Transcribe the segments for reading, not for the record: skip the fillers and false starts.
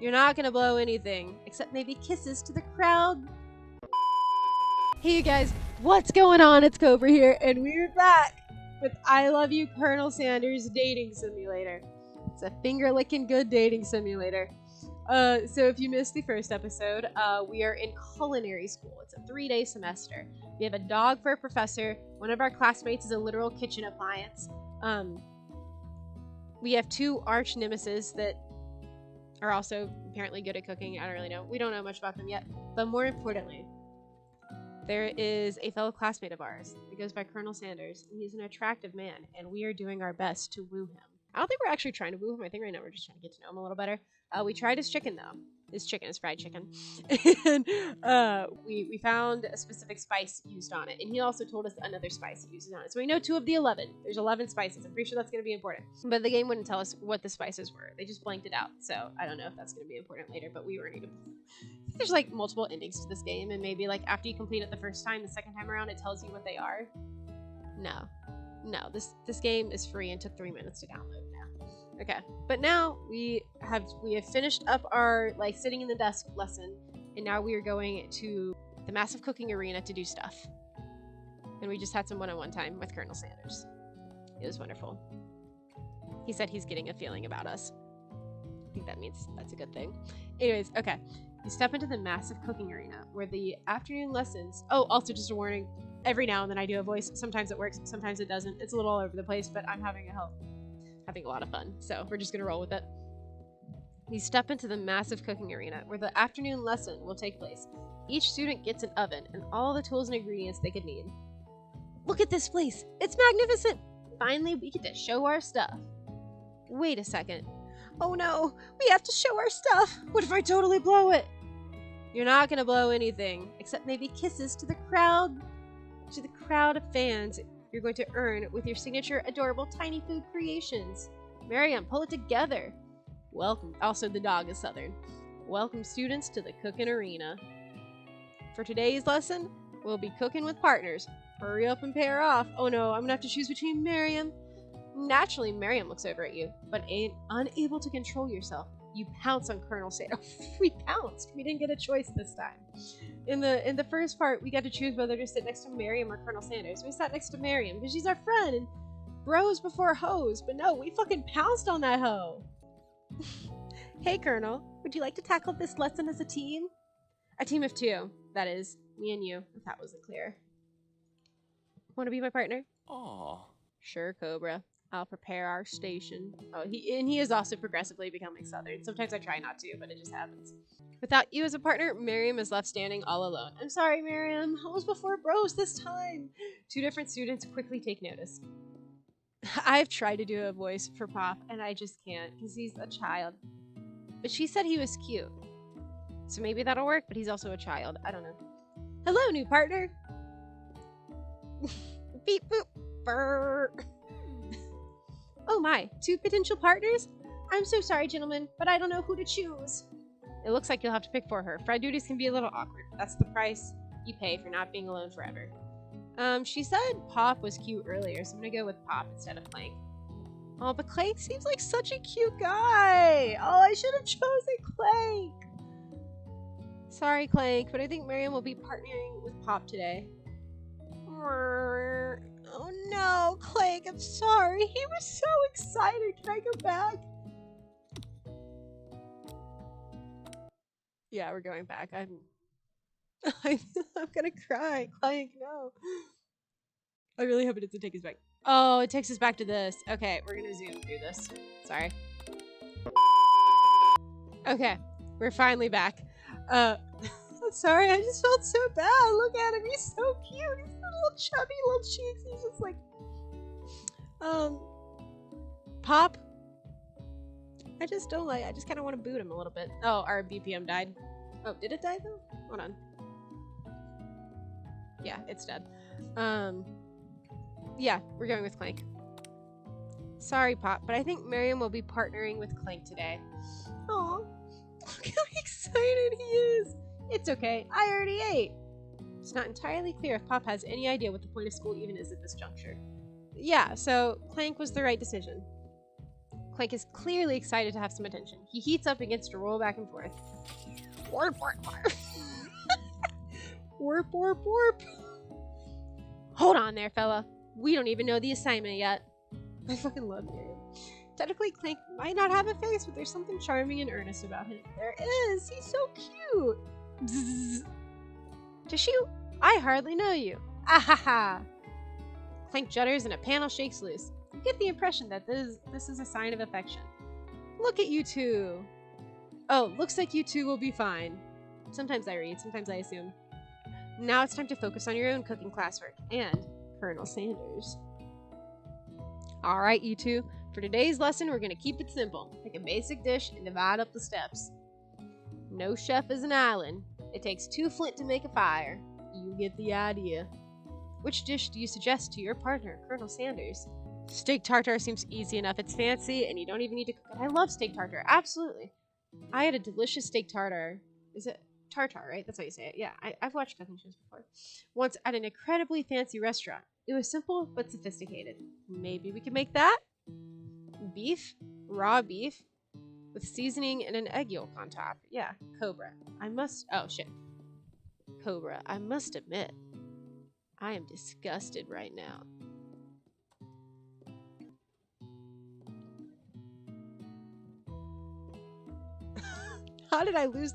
You're not gonna blow anything, except maybe kisses to the crowd. Hey you guys, what's going on? It's Cobra here, and we're back with I Love You Colonel Sanders Dating Simulator. It's a finger-licking good dating simulator. So if you missed the first episode, we are in culinary school. It's a 3-day semester. We have a dog for a professor. One of our classmates is a literal kitchen appliance. We have 2 arch nemesis that are also apparently good at cooking. I don't really know. We don't know much about them yet. But more importantly, there is a fellow classmate of ours that goes by Colonel Sanders, and he's an attractive man, and we are doing our best to woo him. I don't think we're actually trying to woo him. I think right now we're just trying to get to know him a little better. We tried his chicken, though. His chicken is fried chicken. And we found a specific spice used on it. And he also told us another spice used on it. So we know 2 of the 11. There's 11 spices. I'm pretty sure that's going to be important. But the game wouldn't tell us what the spices were. They just blanked it out. So I don't know if that's going to be important later, but we weren't even... There's like multiple endings to this game. And maybe like after you complete it the first time, the second time around, it tells you what they are. No. No, this game is free and took 3 minutes to download now. Okay, but now we have finished up our like sitting in the desk lesson, and now we are going to the massive cooking arena to do stuff. And we just had some one-on-one time with Colonel Sanders. It was wonderful. He said he's getting a feeling about us. I think that means that's a good thing. Anyways, okay. You step into the massive cooking arena where the afternoon lessons... Oh, also just a warning. Every now and then I do a voice. Sometimes it works, sometimes it doesn't. It's a little all over the place, but I'm having a lot of fun, so we're just gonna roll with it. You step into the massive cooking arena where the afternoon lesson will take place. Each student gets an oven and all the tools and ingredients they could need. Look at this place! It's magnificent! Finally, we get to show our stuff. Wait a second. Oh no, we have to show our stuff! What if I totally blow it? You're not gonna blow anything, except maybe kisses to the crowd of fans you're going to earn with your signature adorable tiny food creations. Miriam, pull it together. Welcome. Also, the dog is Southern. Welcome, students, to the cooking arena. For today's lesson, we'll be cooking with partners. Hurry up and pair off. Oh no, I'm gonna have to choose between Miriam. Naturally, Miriam looks over at you, but unable to control yourself, you pounce on Colonel Sanders. We pounced. We didn't get a choice this time. In the first part, we got to choose whether to sit next to Miriam or Colonel Sanders. We sat next to Miriam because she's our friend and bros before hoes. But no, we fucking pounced on that hoe. Hey, Colonel, would you like to tackle this lesson as a team? A team of 2, that is, me and you, if that wasn't clear. Want to be my partner? Aww. Sure, Cobra. I'll prepare our station. Oh, he is also progressively becoming Southern. Sometimes I try not to, but it just happens. Without you as a partner, Miriam is left standing all alone. I'm sorry, Miriam. I was before bros this time. 2 different students quickly take notice. I've tried to do a voice for Pop, and I just can't, because he's a child. But she said he was cute. So maybe that'll work, but he's also a child. I don't know. Hello, new partner. Beep, boop, brr. Oh my, 2 potential partners? I'm so sorry, gentlemen, but I don't know who to choose. It looks like you'll have to pick for her. Fried duties can be a little awkward. That's the price you pay for not being alone forever. She said Pop was cute earlier, so I'm gonna go with Pop instead of Clank. Oh, but Clank seems like such a cute guy. Oh, I should have chosen Clank. Sorry, Clank, but I think Miriam will be partnering with Pop today. Oh no, Clank, I'm sorry. He was so excited. Can I go back? Yeah, we're going back. I'm gonna cry. Clank, no. I really hope it doesn't take us back. Oh, it takes us back to this. Okay, we're gonna zoom through this. Sorry. Okay, we're finally back. Sorry, I just felt so bad. Look at him, he's so cute. He's got little chubby little cheeks. He's just like, Pop. I just kind of want to boot him a little bit. Oh, our BPM died. Oh, did it die though? Hold on. Yeah, it's dead. Yeah, we're going with Clank. Sorry, Pop, but I think Miriam will be partnering with Clank today. Aw, look how excited he is. It's okay, I already ate. It's not entirely clear if Pop has any idea what the point of school even is at this juncture. Yeah, so Clank was the right decision. Clank is clearly excited to have some attention. He heats up and begins to roll back and forth. Warp, warp, warp. Warp, warp, warp. Hold on there, fella. We don't even know the assignment yet. I fucking love you. Technically, Clank might not have a face, but there's something charming and earnest about him. There is. He's so cute. Bzzz. To shoot, I hardly know you. Ahaha. Clank judders and a panel shakes loose. You get the impression that this is a sign of affection. Look at you two. Oh, looks like you two will be fine. Sometimes I read, sometimes I assume. Now it's time to focus on your own cooking classwork and Colonel Sanders. Alright, you two. For today's lesson, we're going to keep it simple. Pick a basic dish and divide up the steps. No chef is an island. It takes 2 flint to make a fire. You get the idea. Which dish do you suggest to your partner, Colonel Sanders? Steak tartare seems easy enough. It's fancy, and you don't even need to cook it. I love steak tartare. Absolutely. I had a delicious steak tartare. Is it tartare, right? That's how you say it. Yeah, I've watched cooking shows before. Once at an incredibly fancy restaurant. It was simple, but sophisticated. Maybe we could make that? Beef? Raw beef? With seasoning and an egg yolk on top. Yeah, Cobra. Oh, shit. Cobra, I must admit, I am disgusted right now. How did I lose?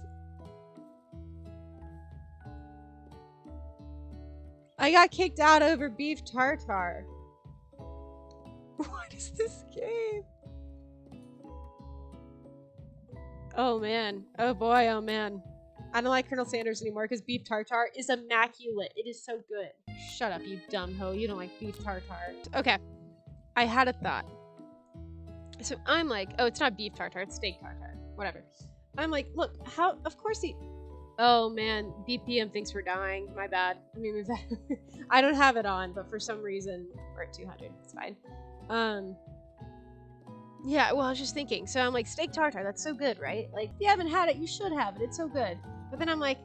I got kicked out over beef tartare. What is this game? Oh man. Oh boy, oh man. I don't like Colonel Sanders anymore because beef tartare is immaculate. It is so good. Shut up, you dumb hoe. You don't like beef tartare. Okay. I had a thought. So I'm like, oh, it's not beef tartare, it's steak tartare. Whatever. I'm like, look, how, of course he, oh man, BPM thinks we're dying. My bad. I mean, I don't have it on, but for some reason, we're at 200. It's fine. Yeah, well, I was just thinking. So I'm like, steak tartare, that's so good, right? Like, if you haven't had it, you should have it. It's so good. But then I'm like,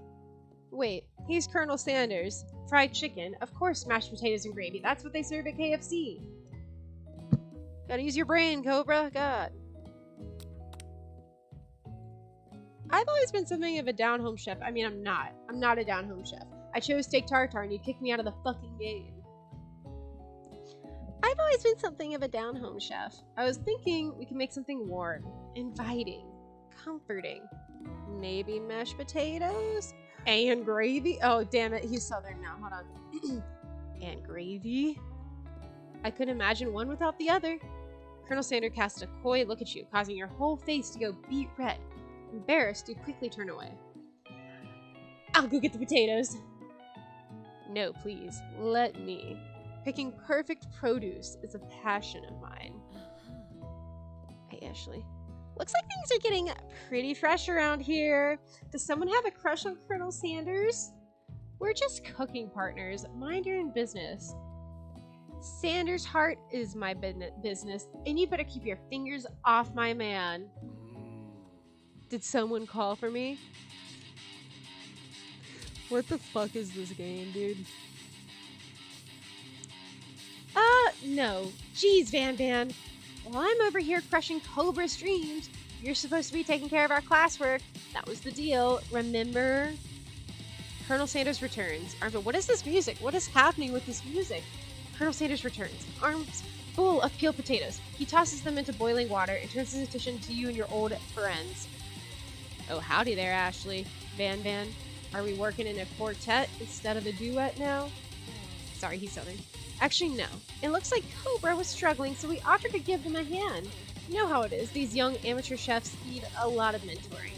wait, he's Colonel Sanders. Fried chicken. Of course, mashed potatoes and gravy. That's what they serve at KFC. Gotta use your brain, Cobra. God. I've always been something of a down-home chef. I mean, I'm not. I'm not a down-home chef. I chose steak tartare and you kicked me out of the fucking game. I've always been something of a down-home chef. I was thinking we could make something warm, inviting, comforting. Maybe mashed potatoes? And gravy? Oh, damn it. He's southern now. Hold on. And gravy? I couldn't imagine one without the other. Colonel Sanders cast a coy look at you, causing your whole face to go beet red. Embarrassed, you quickly turn away. I'll go get the potatoes. No, please. Let me. Picking perfect produce is a passion of mine. Hey, Ashley. Looks like things are getting pretty fresh around here. Does someone have a crush on Colonel Sanders? We're just cooking partners. Mind your own business. Sanders' heart is my business, and you better keep your fingers off my man. Did someone call for me? What the fuck is this game, dude? No. Jeez, Van. While I'm over here crushing Cobra streams, you're supposed to be taking care of our classwork. That was the deal, remember? Colonel Sanders returns. But what is this music? What is happening with this music? Colonel Sanders returns, arms full of peeled potatoes. He tosses them into boiling water and turns his attention to you and your old friends. Oh, howdy there, Ashley. Van. Are we working in a quartet instead of a duet now? Sorry, he's southern. Actually, no. It looks like Cobra was struggling, so we offered to give them a hand. You know how it is. These young amateur chefs need a lot of mentoring.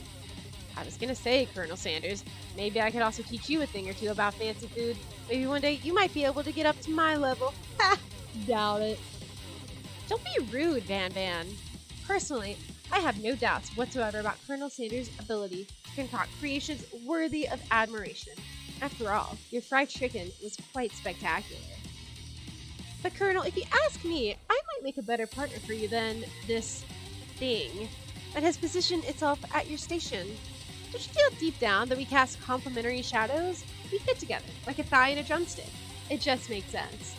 I was gonna say, Colonel Sanders, maybe I could also teach you a thing or two about fancy food. Maybe one day you might be able to get up to my level. Ha! Doubt it. Don't be rude, Van. Personally, I have no doubts whatsoever about Colonel Sanders' ability to concoct creations worthy of admiration. After all, your fried chicken was quite spectacular. But Colonel, if you ask me, I might make a better partner for you than this thing that has positioned itself at your station. Don't you feel deep down that we cast complementary shadows? We fit together, like a thigh and a drumstick. It just makes sense.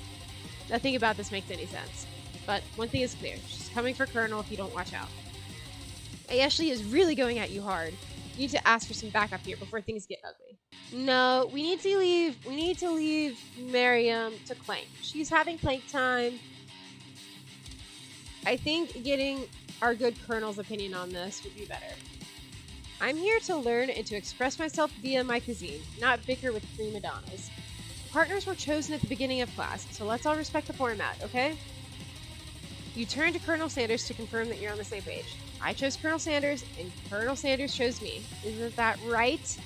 Nothing about this makes any sense. But one thing is clear. She's coming for Colonel if you don't watch out. Ashley is really going at you hard. You need to ask for some backup here before things get ugly. No, we need to leave Miriam to Clank. She's having Clank time. I think getting our good Colonel's opinion on this would be better. I'm here to learn and to express myself via my cuisine, not bicker with prima donnas. Partners were chosen at the beginning of class, so let's all respect the format, okay? You turn to Colonel Sanders to confirm that you're on the same page. I chose Colonel Sanders, and Colonel Sanders chose me. Isn't that right?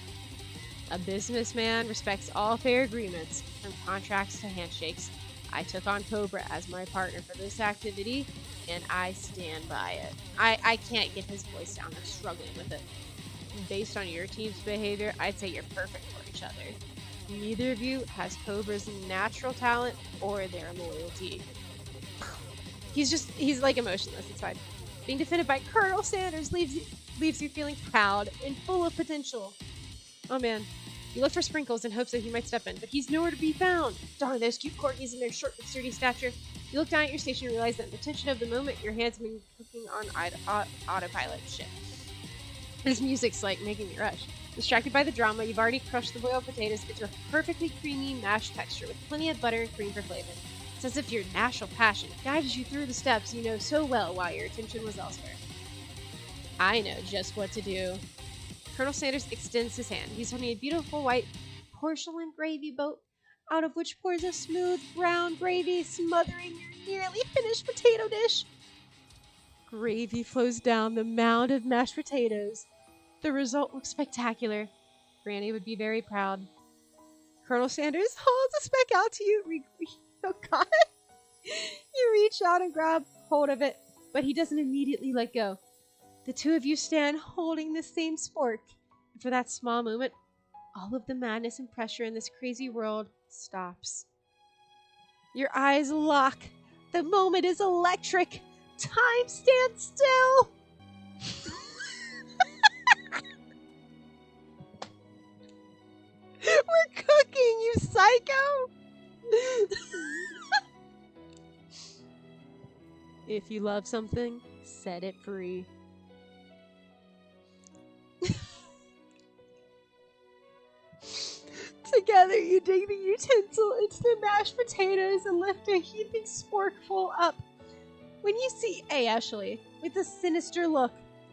A businessman respects all fair agreements, from contracts to handshakes. I took on Cobra as my partner for this activity, and I stand by it. I can't get his voice down. I'm struggling with it. Based on your team's behavior, I'd say you're perfect for each other. Neither of you has Cobra's natural talent or their loyalty. He's like emotionless. It's fine. Being defended by Colonel Sanders leaves you feeling proud and full of potential. Oh man. You look for Sprinkles in hopes that he might step in, but he's nowhere to be found. Darn those cute corgis and their short but sturdy stature. You look down at your station and realize that in the tension of the moment, your hands have been cooking on autopilot. Shit. This music's like making me rush. Distracted by the drama, you've already crushed the boiled potatoes into a perfectly creamy mashed texture with plenty of butter and cream for flavor. It's as if your natural passion guided you through the steps you know so well while your attention was elsewhere. I know just what to do. Colonel Sanders extends his hand. He's holding a beautiful white porcelain gravy boat, out of which pours a smooth brown gravy, smothering your nearly finished potato dish. Gravy flows down the mound of mashed potatoes. The result looks spectacular. Granny would be very proud. Colonel Sanders holds a speck out to you. Oh God. You reach out and grab hold of it, but he doesn't immediately let go. The two of you stand holding the same spork. And for that small moment, all of the madness and pressure in this crazy world stops. Your eyes lock. The moment is electric. Time stands still. We're cooking, you psycho! If you love something, set it free. Together, you dig the utensil into the mashed potatoes and lift a heaping sporkful up. When you see Ashley with a sinister look,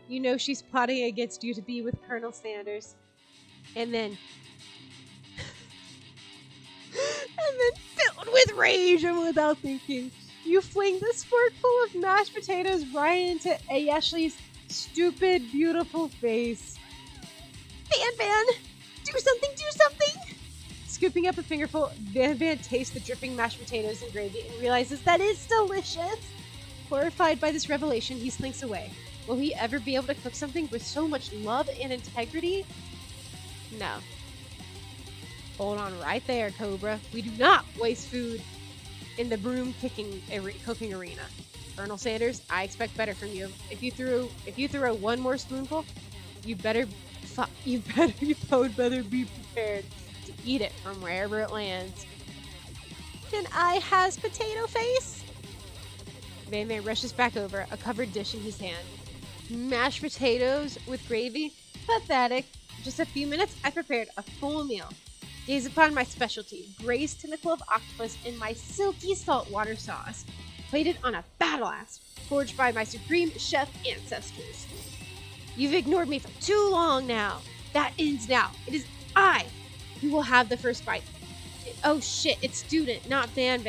you know she's plotting against you to be with Colonel Sanders. And then filled with rage and without thinking, you fling the sporkful of mashed potatoes right into Ashley's stupid, beautiful face. Van! Do something! Scooping up a fingerful, Van tastes the dripping mashed potatoes and gravy and realizes that it's delicious. Horrified by this revelation, he slinks away. Will he ever be able to cook something with so much love and integrity? No. Hold on right there, Cobra. We do not waste food in the broom cooking arena. Colonel Sanders, I expect better from you. If you throw one more spoonful, you better be prepared to eat it from wherever it lands. Can I has potato face? Van rushes back over, a covered dish in his hand. Mashed potatoes with gravy? Pathetic. In just a few minutes, I prepared a full meal. Gaze upon my specialty, braised tentacle of octopus in my silky saltwater sauce, plated on a battle axe, forged by my supreme chef ancestors. You've ignored me for too long now. That ends now. It is I who will have the first bite. Oh shit, it's student, not Van.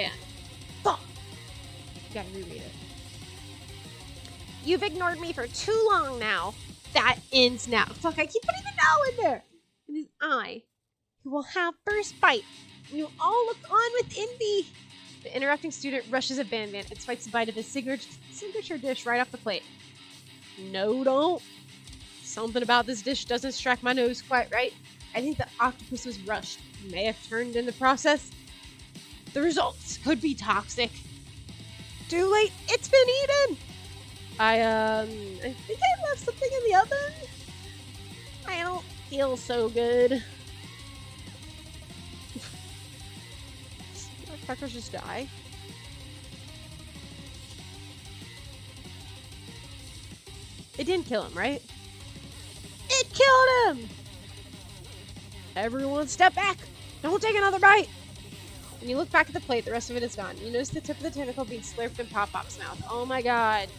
Fuck. Gotta reread it. You've ignored me for too long now. That ends now. Fuck, I keep putting the now in there. It is I who will have first bite. You all look on with envy. The interrupting student rushes at Van and swipes a bite of his signature dish right off the plate. No, don't. Something about this dish doesn't strike my nose quite right. I think the octopus was rushed. May have turned in the process. The results could be toxic. Too late. It's been eaten. I think I left something in the oven. I don't feel so good. Fuckers just die. It didn't kill him, right? It killed him! Everyone step back! Don't take another bite! When you look back at the plate, the rest of it is gone. You notice the tip of the tentacle being slurped in Pop's mouth. Oh my god.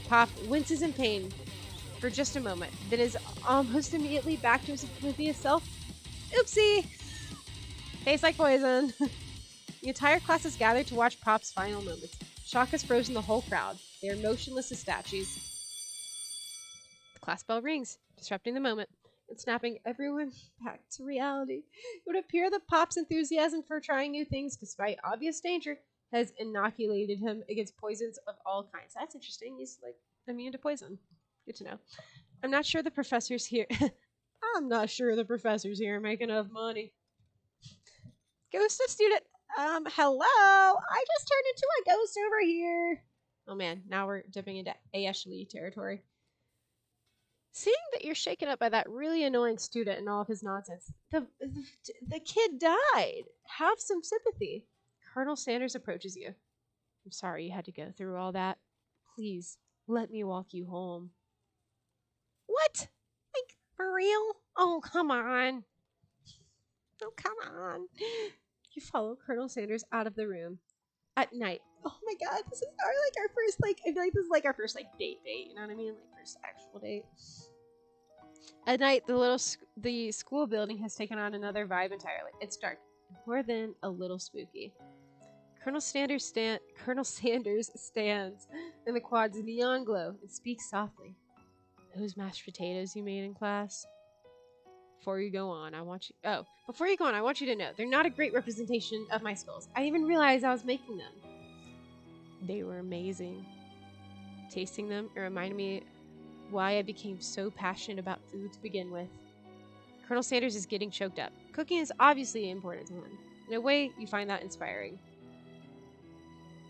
Pop winces in pain for just a moment, then is almost immediately back to his oblivious self. Oopsie! Tastes like poison. The entire class is gathered to watch Pop's final moments. Shock has frozen the whole crowd. They are motionless as statues. The class bell rings, disrupting the moment and snapping everyone back to reality. It would appear that Pop's enthusiasm for trying new things, despite obvious danger, has inoculated him against poisons of all kinds. That's interesting. He's, like, immune to poison. Good to know. I'm not sure the professor's here. I'm not sure the professor's here make enough money. Ghost of student. Hello? I just turned into a ghost over here. Oh man, now we're dipping into Ashley territory. Seeing that you're shaken up by that really annoying student and all of his nonsense, the kid died. Have some sympathy. Colonel Sanders approaches you. I'm sorry you had to go through all that. Please, let me walk you home. What? Like, for real? Oh, come on. Oh, come on. You follow Colonel Sanders out of the room. At night. Oh my god, this is our first, I feel like this is like our first, date, you know what I mean? Like, first actual date. At night, the school building has taken on another vibe entirely. It's dark, more than a little spooky. Colonel Sanders stands in the quad's neon glow and speaks softly. Those mashed potatoes you made in class? Before you go on, I want you to know they're not a great representation of my skills. I even realized I was making them. They were amazing. Tasting them, it reminded me why I became so passionate about food to begin with. Colonel Sanders is getting choked up. Cooking is obviously important to him. In a way, you find that inspiring.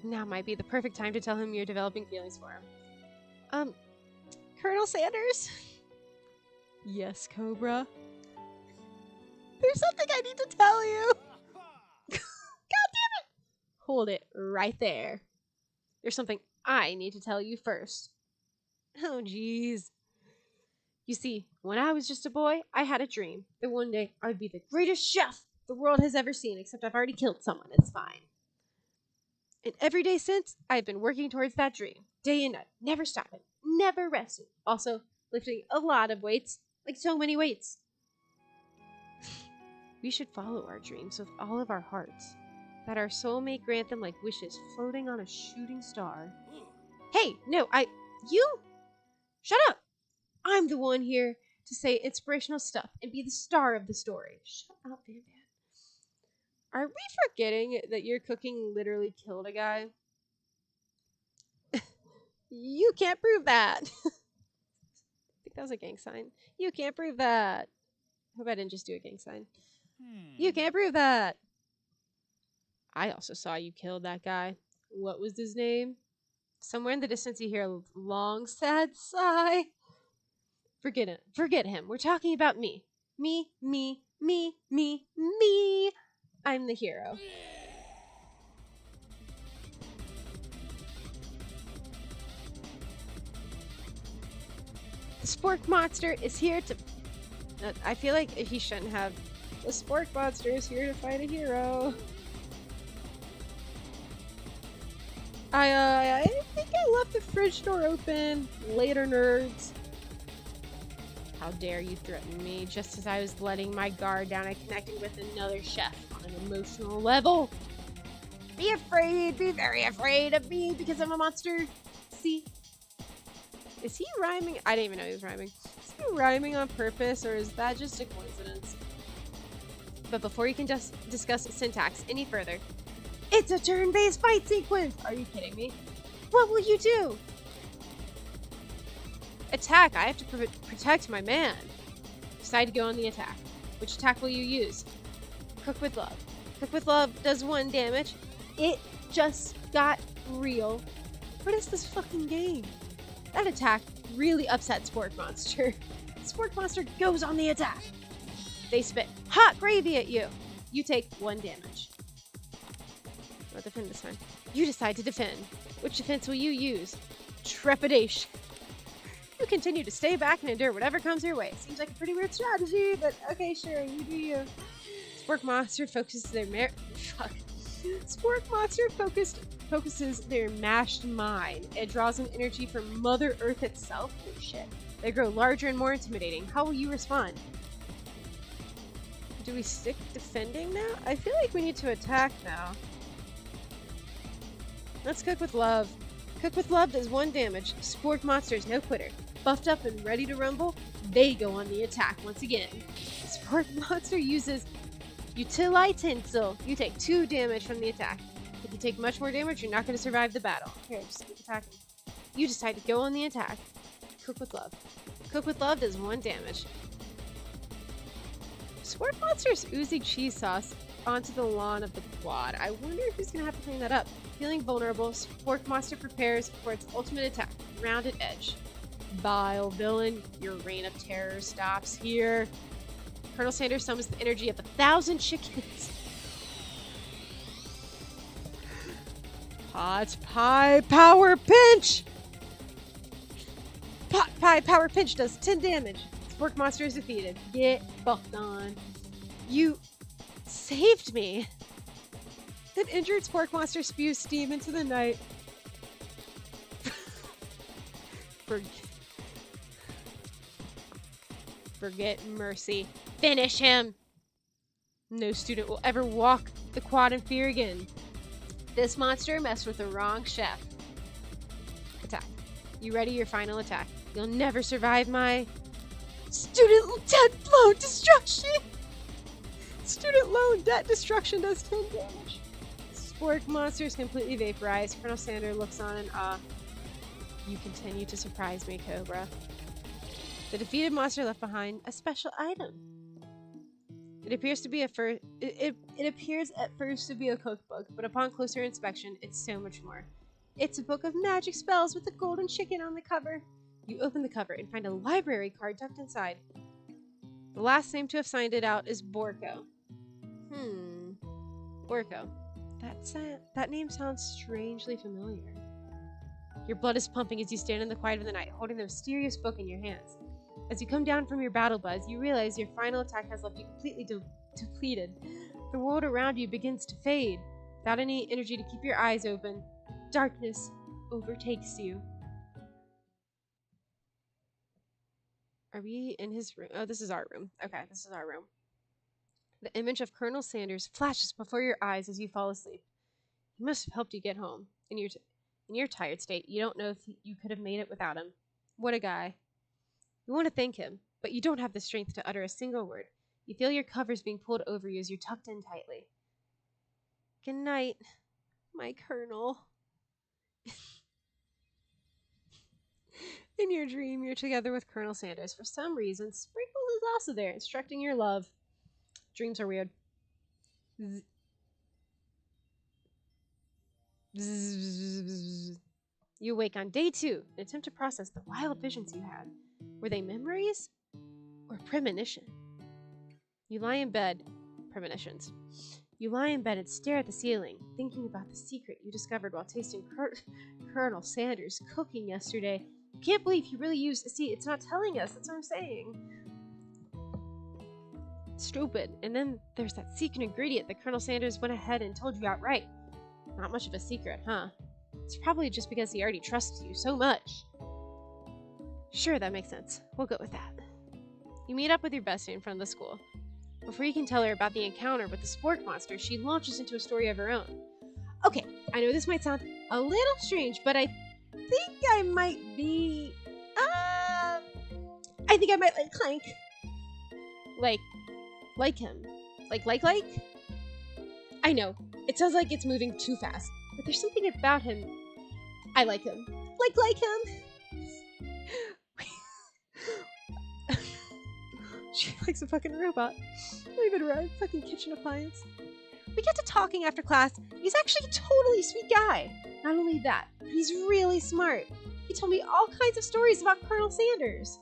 Now might be the perfect time to tell him you're developing feelings for him. Colonel Sanders? Yes, Cobra? There's something I need to tell you. God damn it. Hold it right there. There's something I need to tell you first. Oh, jeez. You see, when I was just a boy, I had a dream that one day I'd be the greatest chef the world has ever seen, except I've already killed someone. It's fine. And every day since, I've been working towards that dream. Day and night. Never stopping. Never resting. Also, lifting a lot of weights. Like so many weights. We should follow our dreams with all of our hearts. That our soul may grant them like wishes floating on a shooting star. Hey, no, you? Shut up! I'm the one here to say inspirational stuff and be the star of the story. Shut up, Van Van. Are we forgetting that your cooking literally killed a guy? You can't prove that. I think that was a gang sign. You can't prove that. Hope I didn't just do a gang sign. You can't prove that. I also saw you killed that guy. What was his name? Somewhere in the distance you hear a long, sad sigh. Forget it. Forget him. We're talking about me. Me. I'm the hero. The Spork Monster is here to... I feel like he shouldn't have... The Spork Monster is here to fight a hero. I think I left the fridge door open. Later, nerds. How dare you threaten me just as I was letting my guard down and connecting with another chef on an emotional level. Be afraid, be very afraid of me because I'm a monster. See? Is he rhyming? I didn't even know he was rhyming. Is he rhyming on purpose or is that just a coincidence? But before you can just discuss syntax any further, it's a turn-based fight sequence! Are you kidding me? What will you do? Attack! I have to protect my man. Decide to go on the attack. Which attack will you use? Cook with love. Cook with love does 1 damage. It just got real. What is this fucking game? That attack really upset Spork Monster. Spork Monster goes on the attack. They spit hot gravy at you. You take 1 damage. I'll defend this time. You decide to defend. Which defense will you use? Trepidation. You continue to stay back and endure whatever comes your way. Seems like a pretty weird strategy, but okay, sure, you do you. Spork Monster focuses their focuses their mashed mind. It draws in energy from Mother Earth itself. Oh shit. They grow larger and more intimidating. How will you respond? Do we stick defending now? I feel like we need to attack now. Let's cook with love. Cook with love does 1 damage. Spork Monster is no quitter. Buffed up and ready to rumble, they go on the attack once again. Spork Monster uses UPDATEE. You take 2 damage from the attack. If you take much more damage, you're not going to survive the battle. Here, just keep attacking. You decide to go on the attack. Cook with love. Cook with love does 1 damage. Spork Monster's oozing cheese sauce onto the lawn of the quad. I wonder who's going to have to clean that up. Feeling vulnerable, Spork Monster prepares for its ultimate attack. Rounded edge. Vile villain, your reign of terror stops here. Colonel Sanders summons the energy of 1,000 chickens. Pot Pie Power Pinch! Pot Pie Power Pinch does 10 damage. Spork Monster is defeated. Get fucked on. You saved me. An injured Spork Monster spews steam into the night. Forget mercy. Finish him! No student will ever walk the quad in fear again. This monster messed with the wrong chef. Attack. You ready your final attack? You'll never survive my student debt loan destruction! Student loan debt destruction does 10 damage. Spork Monster is completely vaporized. Colonel Sander looks on in awe. You continue to surprise me, Cobra. The defeated monster left behind a special item. It appears at first to be a cookbook, but upon closer inspection, it's so much more. It's a book of magic spells with a golden chicken on the cover. You open the cover and find a library card tucked inside. The last name to have signed it out is Borko. Borko. That name sounds strangely familiar. Your blood is pumping as you stand in the quiet of the night, holding the mysterious book in your hands. As you come down from your battle buzz, you realize your final attack has left you completely depleted. The world around you begins to fade. Without any energy to keep your eyes open, darkness overtakes you. Are we in his room? Oh, this is our room. Okay, this is our room. The image of Colonel Sanders flashes before your eyes as you fall asleep. He must have helped you get home. In your tired state, you don't know if you could have made it without him. What a guy. You want to thank him, but you don't have the strength to utter a single word. You feel your covers being pulled over you as you're tucked in tightly. Good night, my Colonel. In your dream, you're together with Colonel Sanders. For some reason, Sprinkles is also there, instructing your love. Dreams are weird. You wake on day 2 and attempt to process the wild visions you had. Were they memories or premonition? You lie in bed. Premonitions. You lie in bed and stare at the ceiling, thinking about the secret you discovered while tasting Colonel Sanders' cooking yesterday. You can't believe he really used... See, it's not telling us. That's what I'm saying. Stupid. And then there's that secret ingredient that Colonel Sanders went ahead and told you outright. Not much of a secret, huh? It's probably just because he already trusts you so much. Sure, that makes sense. We'll go with that. You meet up with your bestie in front of the school. Before you can tell her about the encounter with the Spork Monster, she launches into a story of her own. Okay, I know this might sound a little strange, but I think I might be... I think I might like Clank. Like him. Like? I know, it sounds like it's moving too fast, but there's something about him. I like him. Like him. She likes a fucking robot. Not even a fucking kitchen appliance. We get to talking after class. He's actually a totally sweet guy. Not only that, but he's really smart. He told me all kinds of stories about Colonel Sanders.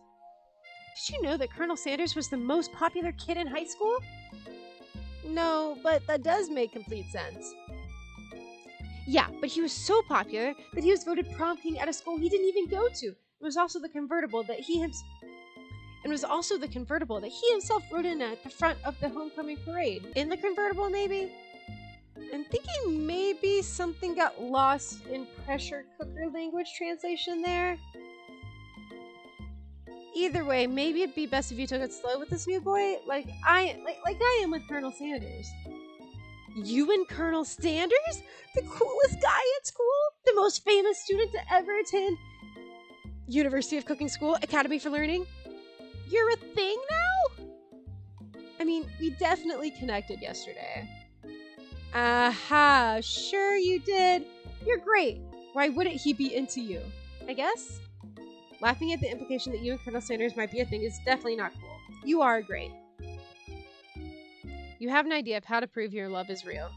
Did you know that Colonel Sanders was the most popular kid in high school? No, but that does make complete sense. Yeah, but he was so popular that he was voted prom king at a school he didn't even go to. It was also the convertible that he himself rode in at the front of the homecoming parade. In the convertible, maybe? I'm thinking maybe something got lost in pressure cooker language translation there. Either way, maybe it'd be best if you took it slow with this new boy, like I am with Colonel Sanders. You and Colonel Sanders? The coolest guy at school? The most famous student to ever attend University of Cooking School, Academy for Learning? You're a thing now? I mean, we definitely connected yesterday. Aha, sure you did. You're great. Why wouldn't he be into you? I guess? Laughing at the implication that you and Colonel Sanders might be a thing is definitely not cool. You are great. You have an idea of how to prove your love is real.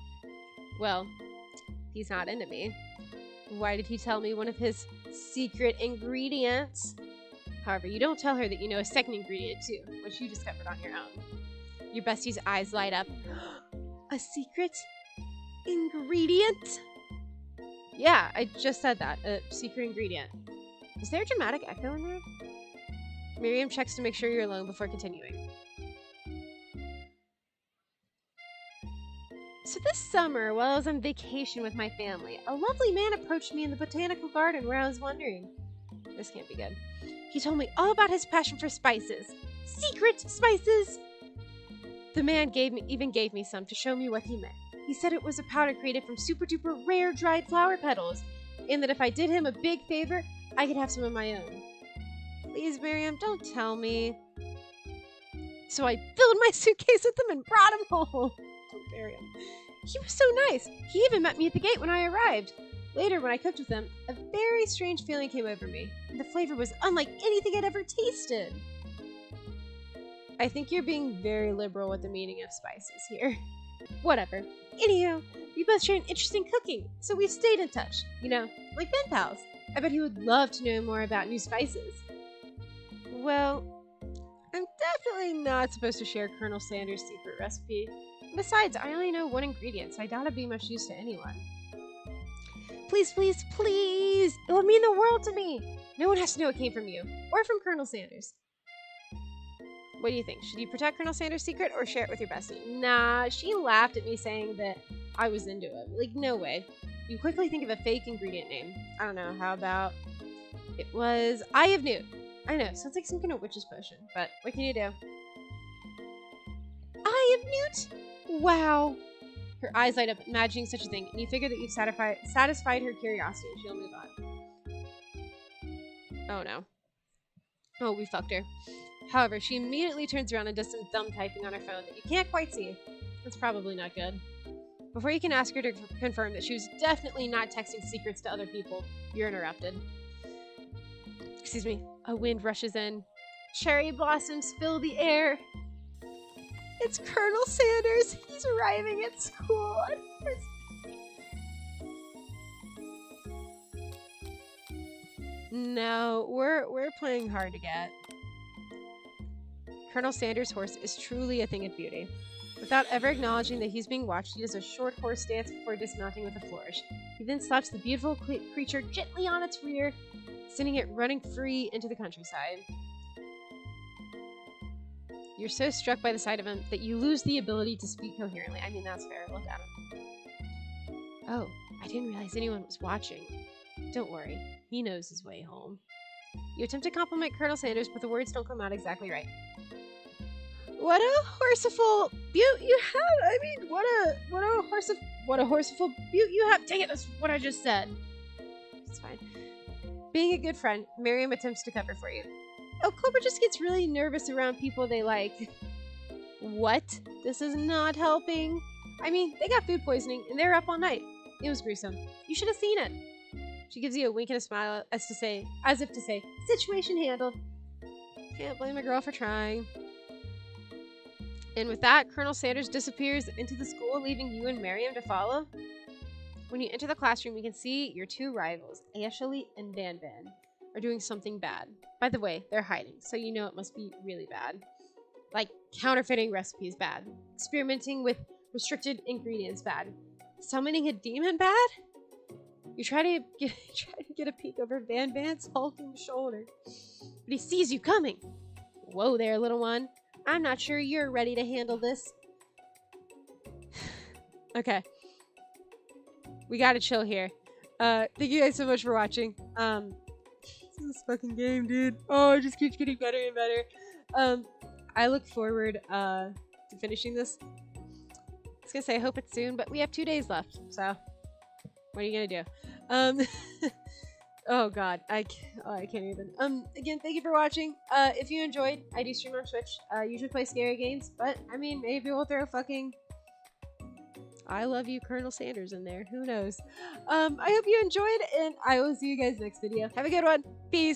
Well, he's not into me. Why did he tell me one of his secret ingredients? However, you don't tell her that you know a second ingredient too, which you discovered on your own. Your bestie's eyes light up. A secret ingredient? Yeah, I just said that. A secret ingredient. Is there a dramatic echo in there? Miriam checks to make sure you're alone before continuing. So this summer, while I was on vacation with my family, a lovely man approached me in the botanical garden where I was wandering. This can't be good. He told me all about his passion for spices. Secret spices! The man even gave me some to show me what he meant. He said it was a powder created from super duper rare dried flower petals, and that if I did him a big favor, I could have some of my own. Please, Miriam, don't tell me. So I filled my suitcase with them and brought him home. Don't bury him. He was so nice. He even met me at the gate when I arrived. Later, when I cooked with him, a very strange feeling came over me. The flavor was unlike anything I'd ever tasted. I think you're being very liberal with the meaning of spices here. Whatever. Anywho, we both share an interest in cooking, so we stayed in touch. You know, like pen pals. I bet he would love to know more about new spices. Well, I'm definitely not supposed to share Colonel Sanders' secret recipe. Besides, I only know one ingredient, so I doubt it'd be much use to anyone. Please, please, please! It would mean the world to me! No one has to know it came from you, or from Colonel Sanders. What do you think? Should you protect Colonel Sanders' secret or share it with your bestie? Nah, she laughed at me saying that I was into it. Like, no way. You quickly think of a fake ingredient name. I don't know, how about... It was Eye of Newt. I know, sounds like some kind of witch's potion, but what can you do? Eye of Newt? Wow. Her eyes light up, imagining such a thing, and you figure that you've satisfied her curiosity, and she'll move on. Oh no. Oh, we fucked her. However, she immediately turns around and does some dumb typing on her phone that you can't quite see. That's probably not good. Before you can ask her to confirm that she was definitely not texting secrets to other people, you're interrupted. Excuse me. A wind rushes in. Cherry blossoms fill the air. It's Colonel Sanders. He's arriving at school. No, we're playing hard to get. Colonel Sanders' horse is truly a thing of beauty. Without ever acknowledging that he's being watched, he does a short horse dance before dismounting with a flourish. He then slaps the beautiful creature gently on its rear, sending it running free into the countryside. You're so struck by the sight of him that you lose the ability to speak coherently. I mean, that's fair. Look at him. Oh, I didn't realize anyone was watching. Don't worry. He knows his way home. You attempt to compliment Colonel Sanders, but the words don't come out exactly right. What a horseful beaut you have! I mean, what a horseful beaut you have! Dang it, that's what I just said. It's fine. Being a good friend, Miriam attempts to cover for you. Oh, Cobra just gets really nervous around people they like. What? This is not helping. I mean, they got food poisoning, and they're up all night. It was gruesome. You should have seen it. She gives you a wink and a smile as if to say, situation handled. Can't blame a girl for trying. And with that, Colonel Sanders disappears into the school, leaving you and Miriam to follow. When you enter the classroom, you can see your two rivals, Ashley and Van Van, are doing something bad. By the way, they're hiding, so you know it must be really bad. Like, counterfeiting recipes bad. Experimenting with restricted ingredients bad. Summoning a demon bad? You try to Get a peek over Van Van's hulking shoulder. But he sees you coming. Whoa there, little one. I'm not sure you're ready to handle this. Okay. We gotta chill here. Thank you guys so much for watching. This fucking game, dude. Oh, it just keeps getting better and better. I look forward to finishing this. I was gonna say I hope it's soon, but we have 2 days left, so what are you gonna do? Oh god, I can't even. Again, thank you for watching. If you enjoyed, I do stream on Twitch. Usually play scary games, but I mean, maybe we'll throw fucking I love you, Colonel Sanders in there. Who knows? I hope you enjoyed, and I will see you guys next video. Have a good one. Peace.